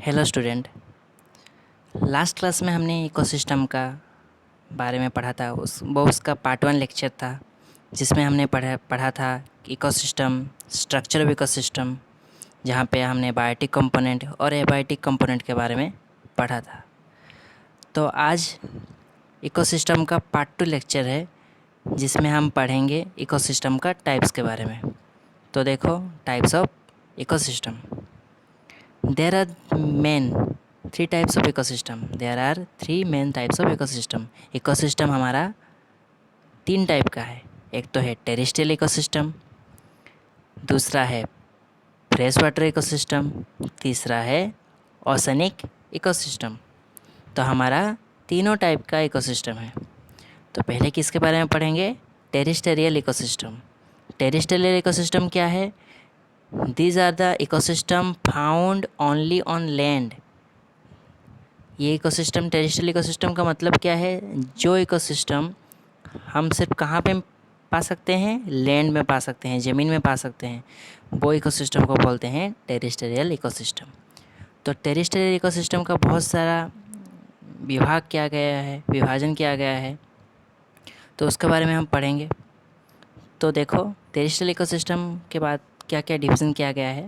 Hello student. Last class में हमने ecosystem का बारे में पढ़ा था। वो उसका पार्ट 1 लेक्चर था जिसमें हमने पढ़ा था इकोसिस्टम, स्ट्रक्चर ऑफ इकोसिस्टम, जहाँ पे हमने बायोटिक कंपोनेंट और एबायोटिक कंपोनेंट के बारे में पढ़ा था। तो आज इकोसिस्टम का पार्ट 2 लेक्चर है जिसमें हम पढ़ेंगे इकोसिस्टम का टाइप्स के बारे में। तो देखो, types of ecosystem. There are main three types of ecosystem. There are three main types of ecosystem. Ecosystem हमारा 3 टाइप का है। एक तो है टेरेस्ट्रियल इकोसिस्टम, दूसरा है फ्रेश वाटर इकोसिस्टम, तीसरा है ओशनिक इकोसिस्टम। तो हमारा तीनों टाइप का इकोसिस्टम है। तो पहले किसके बारे में पढ़ेंगे? Terrestrial ecosystem. टेरेस्ट्रियल इकोसिस्टम क्या है? These are the ecosystem found only on land. ये इकोसिस्टम, टेरेस्ट्रियल इकोसिस्टम का मतलब क्या है? जो इकोसिस्टम हम सिर्फ कहाँ पे पा सकते हैं? लैंड में पा सकते हैं, ज़मीन में पा सकते हैं, वो इकोसिस्टम को बोलते हैं टेरेस्ट्रियल इकोसिस्टम। तो टेरेस्ट्रियल इकोसिस्टम का बहुत सारा विभाजन किया गया है, तो उसके बारे में हम पढ़ेंगे। तो देखो, टेरेस्ट्रियल इकोसिस्टम के बाद क्या क्या डिवीज़न किया गया है।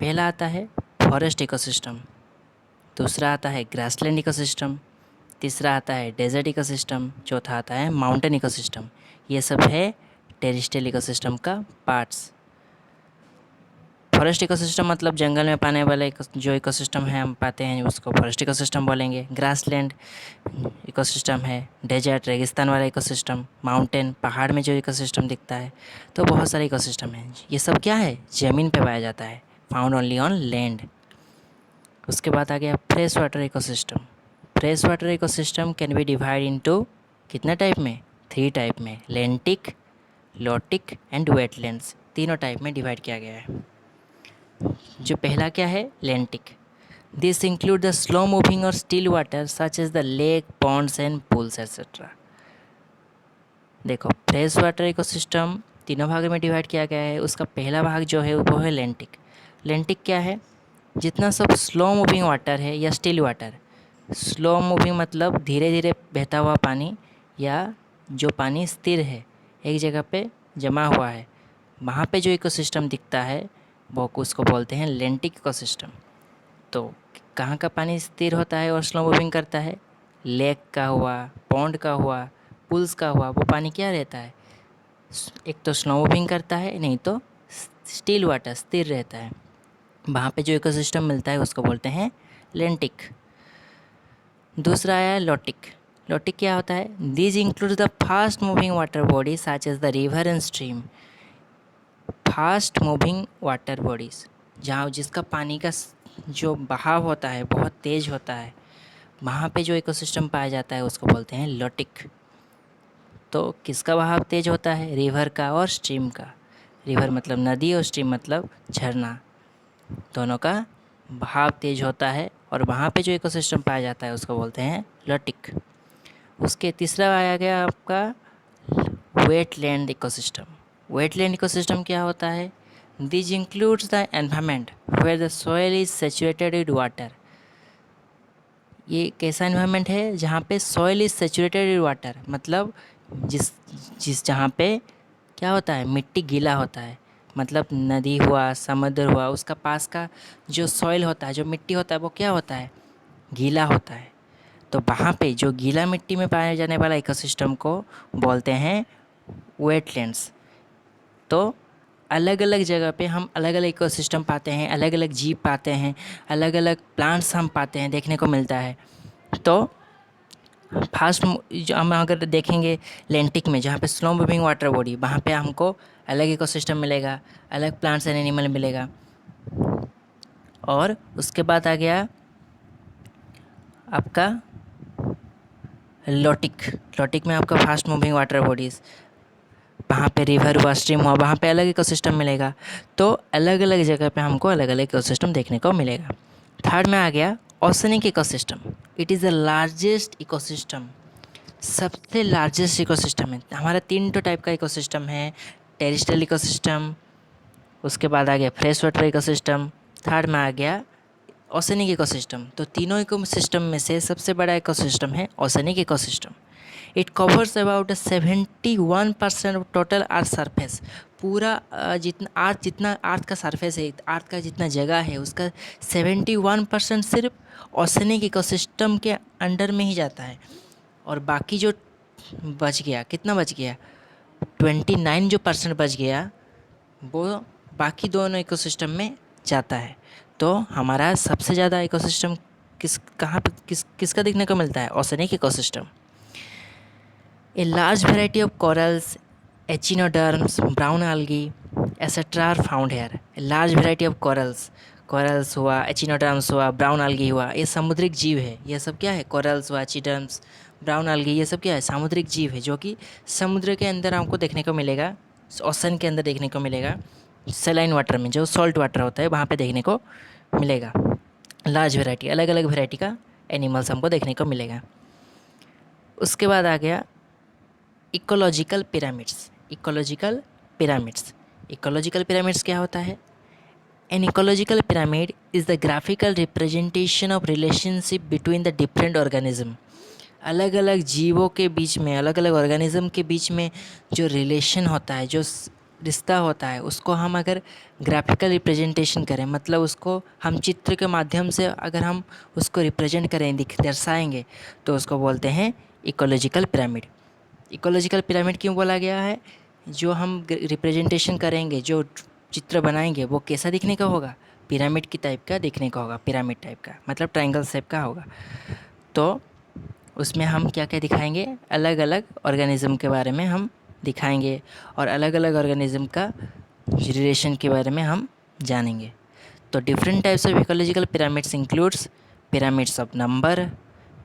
पहला आता है फॉरेस्ट इकोसिस्टम, दूसरा आता है ग्रासलैंड इकोसिस्टम, तीसरा आता है डेजर्ट इकोसिस्टम, चौथा आता है माउंटेन इकोसिस्टम। ये सब है टेरेस्ट्रियल इकोसिस्टम का पार्ट्स। फॉरेस्ट इकोसिस्टम मतलब जंगल में पाने वाले जो इकोसिस्टम है हम पाते हैं उसको फॉरेस्ट इकोसिस्टम बोलेंगे। ग्रासलैंड इकोसिस्टम है, डेजर्ट रेगिस्तान वाला इकोसिस्टम, माउंटेन पहाड़ में जो इकोसिस्टम दिखता है। तो बहुत सारे इकोसिस्टम हैं। ये सब क्या है? ज़मीन पे पाया जाता है, फाउंड ओनली ऑन लैंड। उसके बाद आ गया fresh water ecosystem. Fresh water ecosystem can be divide into कितना टाइप में? 3 टाइप में, लैंटिक, लोटिक एंड वेटलैंड्स। तीनों टाइप में डिवाइड किया गया है। जो पहला क्या है? Lentic. This include the slow moving और still water such as the lake, ponds and pools etcetera. देखो, फ्रेश वाटर इकोसिस्टम तीनों भागों में डिवाइड किया गया है। उसका पहला भाग जो है वो है लैंटिक। लैंटिक क्या है? जितना सब स्लो मूविंग वाटर है या स्टिल वाटर। स्लो मूविंग मतलब धीरे धीरे बहता हुआ पानी, या जो पानी स्थिर है, एक जगह पे जमा हुआ है, वहाँ पे जो इकोसिस्टम दिखता है वो उसको बोलते हैं लैंटिक इकोसिस्टम। तो कहाँ का पानी स्थिर होता है और स्लो मूविंग करता है? लेक का हुआ, पॉन्ड का हुआ, पुल्स का हुआ, वो पानी क्या रहता है? एक तो स्लो मूविंग करता है, नहीं तो स्टिल वाटर, स्थिर रहता है। वहाँ पे जो इकोसिस्टम मिलता है उसको बोलते हैं लैंटिक। दूसरा आया लोटिक। लोटिक क्या होता है? This includes the fast moving water body such as the river and stream. Fast moving water bodies, जहाँ जिसका पानी का जो बहाव होता है बहुत तेज़ होता है, वहाँ पे जो इकोसिस्टम पाया जाता है उसको बोलते हैं लोटिक। तो किसका बहाव तेज़ होता है? रिवर का और स्ट्रीम का। रिवर मतलब नदी और स्ट्रीम मतलब झरना, दोनों का बहाव तेज़ होता है और वहाँ पे जो इकोसिस्टम पाया जाता है उसको बोलते हैं लोटिक। उसके तीसरा आया गया आपका वेटलैंड इकोसिस्टम। वेटलैंड इकोसिस्टम क्या होता है? This includes the environment where the soil is saturated with water. ये कैसा एनवायरनमेंट है? जहाँ पे soil is saturated with water, मतलब जिस जिस जहाँ पे क्या होता है? मिट्टी गीला होता है, मतलब नदी हुआ, समुद्र हुआ, उसका पास का जो सॉइल होता है, जो मिट्टी होता है, वो क्या होता है? गीला होता है। तो वहाँ पे जो गीला मिट्टी में पाए जाने वाला इकोसिस्टम को बोलते हैं वेटलैंड्स। तो अलग अलग जगह पे हम अलग अलग इकोसिस्टम पाते हैं, अलग अलग जीव पाते हैं, अलग अलग प्लांट्स हम पाते हैं, देखने को मिलता है। तो फास्ट जो हम अगर देखेंगे लैंटिक में, जहाँ पे स्लो मूविंग वाटर बॉडी, वहाँ पे हमको अलग इकोसिस्टम मिलेगा, अलग प्लांट्स एंड एनिमल मिलेगा। और उसके बाद आ गया आपका लोटिक। लोटिक में आपका फास्ट मूविंग वाटर बॉडीज़, वहाँ पे रिवर हुआ, स्ट्रीम हुआ, वहाँ पे अलग इकोसिस्टम मिलेगा। तो अलग अलग जगह पे हमको अलग अलग इकोसिस्टम देखने को मिलेगा। थर्ड में आ गया oceanic ecosystem. It is the largest ecosystem. सबसे लार्जेस्ट इकोसिस्टम है हमारा। 3 तो टाइप का इकोसिस्टम है, टेरेस्ट्रियल इकोसिस्टम, उसके बाद आ गया फ्रेश वाटर इकोसिस्टम, थर्ड में आ गया ओशनिक इकोसिस्टम। तो तीनों इकोसिस्टम में से सबसे बड़ा इकोसिस्टम है oceanic ecosystem. It covers about 71% of total earth surface. पूरा जितना अर्थ का सरफेस है, अर्थ का जितना जगह है उसका 71% सिर्फ ओशनिक इकोसिस्टम के अंडर में ही जाता है। और बाकी जो बच गया, कितना बच गया, 29 जो परसेंट बच गया वो बाकी दोनों इकोसिस्टम में जाता है। तो हमारा सबसे ज़्यादा इकोसिस्टम कहाँ पे किसका देखने को मिलता है? Oceanic ecosystem. A large variety of corals, echinoderms, brown algae, etc. are found here. A large variety of corals हुआ, echinoderms हुआ, brown algae हुआ, ये समुद्रिक जीव है। ये सब क्या है? corals हुआ, echinoderms, brown algae, ये सब क्या है? सामुद्रिक जीव है जो कि समुद्र के अंदर हमको देखने को मिलेगा, ओशन के अंदर देखने को मिलेगा, सेलाइन वाटर में जो सॉल्ट वाटर होता है वहाँ पे देखने को मिलेगा। लार्ज वेराइटी, अलग अलग वेराइटी का एनिमल्स हमको देखने को मिलेगा। उसके बाद आ गया इकोलॉजिकल पिरामिड्स। इकोलॉजिकल पिरामिड्स क्या होता है? An ecological pyramid is the graphical representation of relationship between the different organism. अलग अलग जीवों के बीच में, अलग अलग ऑर्गेनिज्म के बीच में जो रिलेशन होता है, जो रिश्ता होता है, उसको हम अगर ग्राफिकल रिप्रेजेंटेशन करें, मतलब उसको हम चित्र के माध्यम से अगर हम उसको रिप्रेजेंट करें, दर्शाएंगे, तो उसको बोलते हैं इकोलॉजिकल पिरामिड। इकोलॉजिकल पिरामिड क्यों बोला गया है? जो हम रिप्रेजेंटेशन करेंगे, जो चित्र बनाएंगे, वो कैसा दिखने का होगा? पिरामिड की टाइप का दिखने का होगा, पिरामिड टाइप का, मतलब ट्रायंगल शेप का होगा। तो उसमें हम क्या क्या दिखाएंगे? अलग अलग ऑर्गेनिज्म के बारे में हम दिखाएंगे और अलग अलग ऑर्गेनिज्म का रिलेशन के बारे में हम जानेंगे। तो different types of ecological pyramids includes pyramids of number,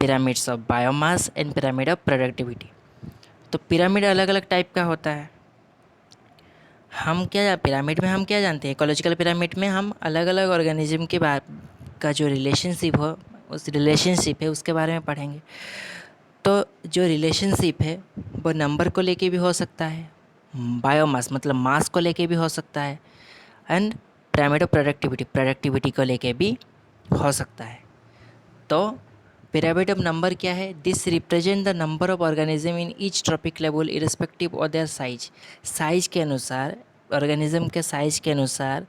pyramids of biomass and pyramid of productivity. तो पिरामिड अलग अलग टाइप का होता है। पिरामिड में हम क्या जानते हैं? इकोलॉजिकल पिरामिड में हम अलग अलग ऑर्गेनिज्म के का जो रिलेशनशिप हो, उस रिलेशनशिप है उसके बारे में पढ़ेंगे। तो जो रिलेशनशिप है वो नंबर को लेके भी हो सकता है, बायोमास मतलब मास को लेके भी हो सकता है, एंड पिरामिड ऑफ प्रोडक्टिविटी को लेके भी हो सकता है। तो पिरामिड ऑफ नंबर क्या है? This represent the number of organism in each trophic level irrespective of their size के अनुसार, ऑर्गेनिज्म के साइज के अनुसार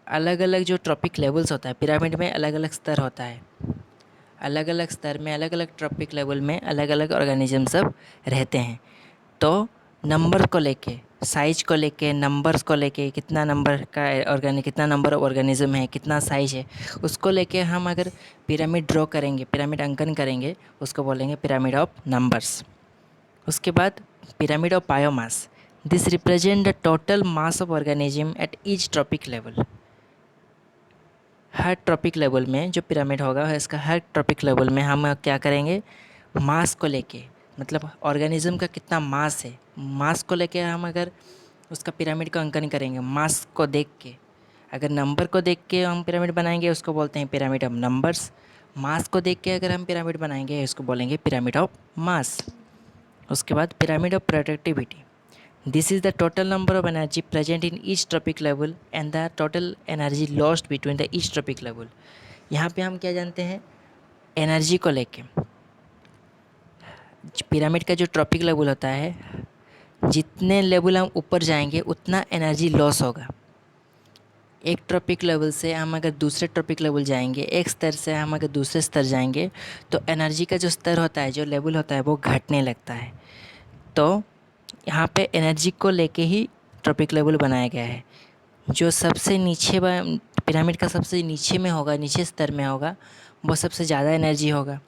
अलग अलग जो ट्रॉपिक लेवल्स होता है, पिरामिड में अलग अलग स्तर होता है, अलग अलग स्तर में अलग अलग ट्रॉपिक लेवल में अलग अलग ऑर्गेनिज्म सब रहते हैं। तो नंबर को लेके, साइज को लेके, नंबर्स को लेके, कितना नंबर का कितना नंबर ऑफ ऑर्गेनिज्म है, कितना साइज है, उसको लेके हम अगर पिरामिड ड्रॉ करेंगे, पिरामिड अंकन करेंगे, उसको बोलेंगे पिरामिड ऑफ नंबर्स। उसके बाद pyramid of biomass, this represent the total mass of organism at each trophic level. Her trophic level में जो पिरामिड होगा, इसका हर ट्रॉपिक लेवल में हम क्या करेंगे? मास को लेके, मतलब ऑर्गेनिज्म का कितना मास है, मास को लेके हम अगर उसका पिरामिड का अंकन करेंगे, मास को देख के, अगर नंबर को देख के हम पिरामिड बनाएंगे उसको बोलते हैं पिरामिड ऑफ नंबर्स। मास को देख के अगर हम पिरामिड बनाएंगे उसको बोलेंगे पिरामिड ऑफ मास। उसके बाद pyramid of productivity, this is the total number of energy present in each trophic level and the total energy lost between the each trophic level. यहाँ पे हम क्या जानते हैं? एनर्जी को लेके, पिरामिड का जो ट्रॉपिक लेवल होता है, जितने लेवल हम ऊपर जाएंगे उतना एनर्जी लॉस होगा। एक ट्रॉपिक लेवल से हम अगर दूसरे ट्रॉपिक लेवल जाएंगे, एक स्तर से हम अगर दूसरे स्तर जाएंगे, तो एनर्जी का जो स्तर होता है, जो लेवल होता है, वो घटने लगता है। तो यहाँ पे एनर्जी को लेके ही ट्रॉपिक लेवल बनाया गया है। जो सबसे नीचे पिरामिड का सबसे नीचे में होगा, नीचे स्तर में होगा, वो सबसे ज़्यादा एनर्जी होगा,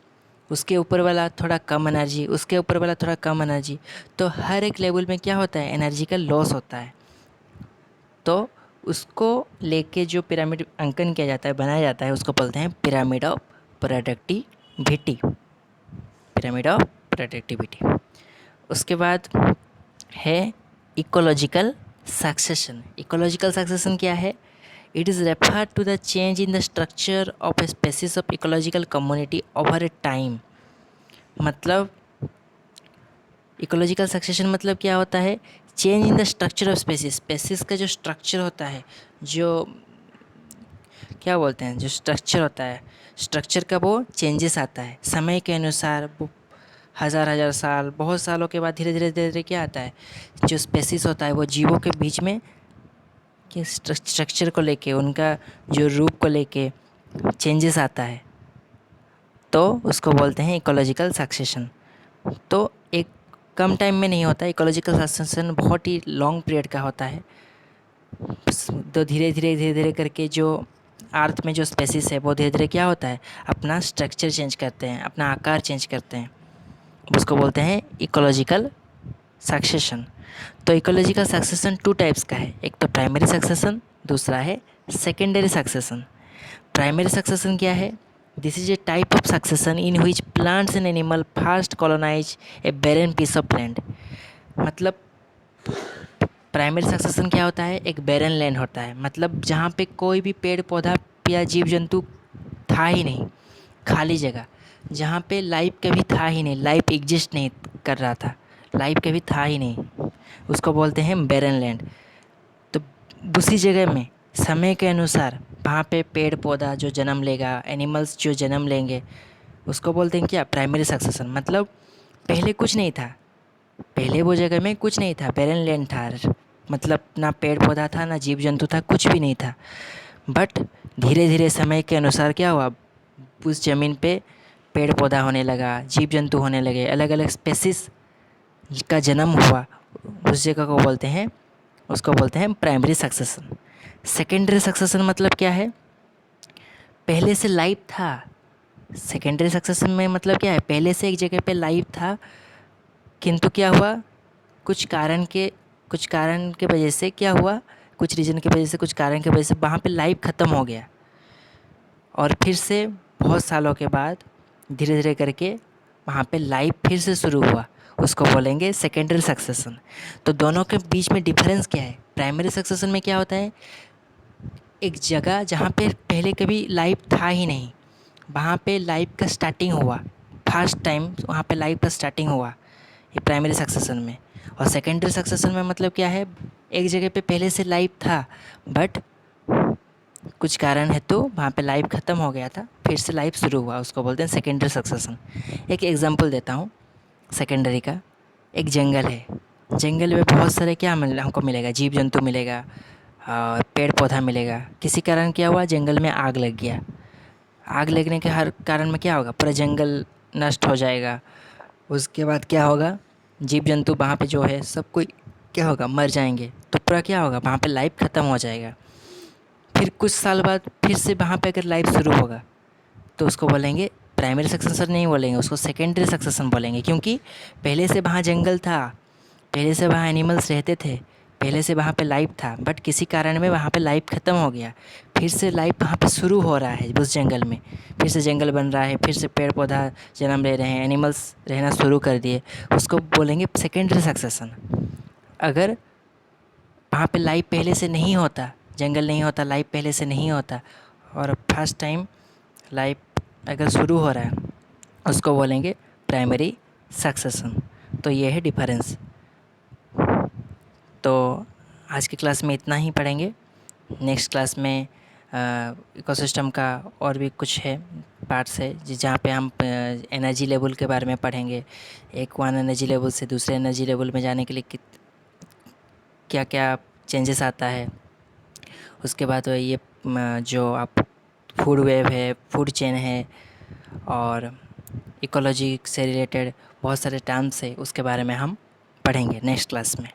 उसके ऊपर वाला थोड़ा कम एनर्जी, उसके ऊपर वाला थोड़ा कम एनर्जी। तो हर एक लेवल में क्या होता है? एनर्जी का लॉस होता है। तो उसको लेके जो पिरामिड अंकन किया जाता है, बनाया जाता है, उसको बोलते हैं pyramid of productivity. Pyramid of productivity. उसके बाद है इकोलॉजिकल सक्सेशन। इकोलॉजिकल सक्सेशन क्या है? It is refer to the change in the structure of a species of ecological community over a time. मतलब इकोलॉजिकल सक्सेशन मतलब क्या होता है? Change in the structure of species. Species का जो structure होता है, जो क्या बोलते हैं, जो स्ट्रक्चर होता है, स्ट्रक्चर का वो चेंजेस आता है समय के अनुसार। वो हज़ार हज़ार साल, बहुत सालों के बाद धीरे धीरे क्या आता है, जो स्पेसिस होता है वो जीवों के बीच में के स्ट्रक्चर को लेके, उनका जो रूप को लेके चेंजेस आता है, तो उसको बोलते हैं इकोलॉजिकल सक्सेशन। तो एक कम टाइम में नहीं होता, इकोलॉजिकल सक्सेशन बहुत ही लॉन्ग पीरियड का होता है। तो धीरे धीरे करके जो अर्थ में जो स्पेसिस है वो धीरे धीरे क्या होता है, अपना स्ट्रक्चर चेंज करते हैं, अपना आकार चेंज करते हैं, उसको बोलते हैं इकोलॉजिकल सक्सेशन। तो इकोलॉजिकल सक्सेशन टू टाइप्स का है, एक तो प्राइमरी सक्सेशन, दूसरा है सेकेंडरी सक्सेशन। प्राइमरी सक्सेशन क्या है, this is a type of succession in which plants and animal first colonize a barren piece of land. मतलब प्राइमरी सक्सेशन क्या होता है, एक बैरन लैंड होता है, मतलब जहाँ पे कोई भी पेड़ पौधा या जीव जंतु था ही नहीं, खाली जगह, जहाँ पे लाइफ कभी था ही नहीं, लाइफ एग्जिस्ट नहीं कर रहा था, लाइफ कभी था ही नहीं, उसको बोलते हैं बैरन लैंड। तो उसी जगह में समय के अनुसार वहाँ पे पेड़ पौधा जो जन्म लेगा, एनिमल्स जो जन्म लेंगे, उसको बोलते हैं क्या, प्राइमरी सक्सेशन। मतलब पहले कुछ नहीं था, पहले वो जगह में कुछ नहीं था, बैरन लैंड था, मतलब ना पेड़ पौधा था, ना जीव जंतु था, कुछ भी नहीं था। बट धीरे धीरे समय के अनुसार क्या हुआ, उस ज़मीन पे पेड़ पौधा होने लगा, जीव जंतु होने लगे, अलग अलग स्पेसिस का जन्म हुआ, उस जगह को बोलते हैं, उसको बोलते हैं प्राइमरी सक्सेशन। सेकेंडरी सक्सेशन मतलब क्या है, पहले से लाइफ था। सेकेंडरी सक्सेशन में मतलब क्या है, पहले से एक जगह पे लाइफ था, किंतु क्या हुआ, कुछ कारण के वजह से क्या हुआ, कुछ रीज़न की वजह से, कुछ कारण की वजह से वहाँ पे लाइफ ख़त्म हो गया, और फिर से बहुत सालों के बाद धीरे धीरे करके वहाँ पे लाइफ फिर से शुरू हुआ, उसको बोलेंगे सेकेंडरी सक्सेशन। तो दोनों के बीच में डिफरेंस क्या है, प्राइमरी सक्सेशन में क्या होता है, एक जगह जहाँ पे पहले कभी लाइफ था ही नहीं, वहाँ पे लाइफ का स्टार्टिंग हुआ, फर्स्ट टाइम वहाँ पे लाइफ का स्टार्टिंग हुआ, ये प्राइमरी सक्सेशन में। और सेकेंडरी सक्सेशन में मतलब क्या है, एक जगह पे पहले से लाइफ था, बट कुछ कारण है तो वहाँ पे लाइफ ख़त्म हो गया था, फिर से लाइफ शुरू हुआ, उसको बोलते हैं सेकेंडरी सक्सेशन। एक एग्जांपल देता हूँ सेकेंडरी का। एक जंगल है, जंगल में बहुत सारे क्या हमको मिलेगा, जीव जंतु मिलेगा और पेड़ पौधा मिलेगा। किसी कारण क्या हुआ, जंगल में आग लग गया, आग लगने के हर कारण में क्या होगा, पूरा जंगल नष्ट हो जाएगा। उसके बाद क्या होगा, जीव जंतु वहाँ पे जो है सब कोई क्या होगा, मर जाएंगे, तो पूरा क्या होगा, वहाँ पे लाइफ ख़त्म हो जाएगा। फिर कुछ साल बाद फिर से वहाँ पे अगर लाइफ शुरू होगा, तो उसको बोलेंगे प्राइमरी सक्सेशन नहीं बोलेंगे, उसको सेकेंडरी सक्सेशन बोलेंगे, क्योंकि पहले से वहाँ जंगल था, पहले से वहाँ एनिमल्स रहते थे, पहले से वहाँ पे लाइफ था, बट किसी कारण में वहाँ पे लाइफ ख़त्म हो गया, फिर से लाइफ वहाँ पे शुरू हो रहा है उस जंगल में, फिर से जंगल बन रहा है, फिर से पेड़ पौधा जन्म ले रहे हैं, एनिमल्स रहना शुरू कर दिए, उसको बोलेंगे सेकेंडरी सक्सेशन। अगर वहाँ पे लाइफ पहले से नहीं होता, जंगल नहीं होता, लाइफ पहले से नहीं होता, और फर्स्ट टाइम लाइफ अगर शुरू हो रहा है, उसको बोलेंगे प्राइमरी सक्सेशन। तो ये है डिफरेंस। तो आज की क्लास में इतना ही पढ़ेंगे, नेक्स्ट क्लास में इकोसिस्टम का और भी कुछ है पार्ट्स है, जहाँ पे हम एनर्जी लेवल के बारे में पढ़ेंगे, एक वन एनर्जी लेवल से दूसरे एनर्जी लेवल में जाने के लिए क्या क्या चेंजेस आता है। उसके बाद ये जो आप फूड वेव है, फूड चेन है, और इकोलॉजी से रिलेटेड बहुत सारे टर्म्स है, उसके बारे में हम पढ़ेंगे नेक्स्ट क्लास में।